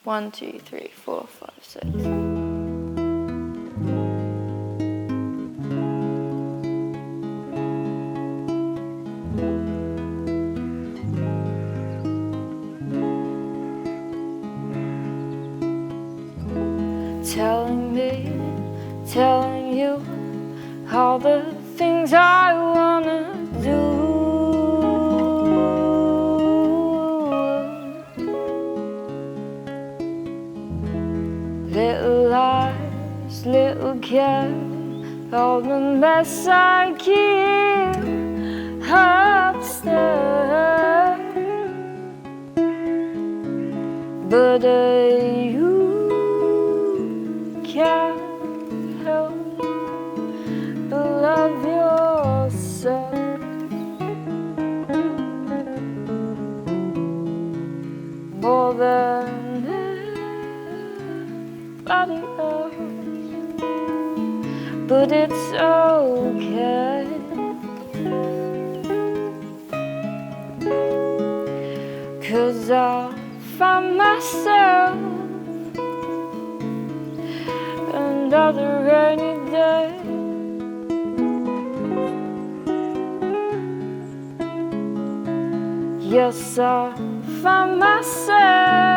1, 2, 3, 4, 5, 6. Telling me, telling you all the things I wanna do. Little lies, little care, all the mess I keep upstairs. But you can't help but love yourself more than anybody else. But it's okay, 'cause I'll find myself another rainy day. Yes, I'll find myself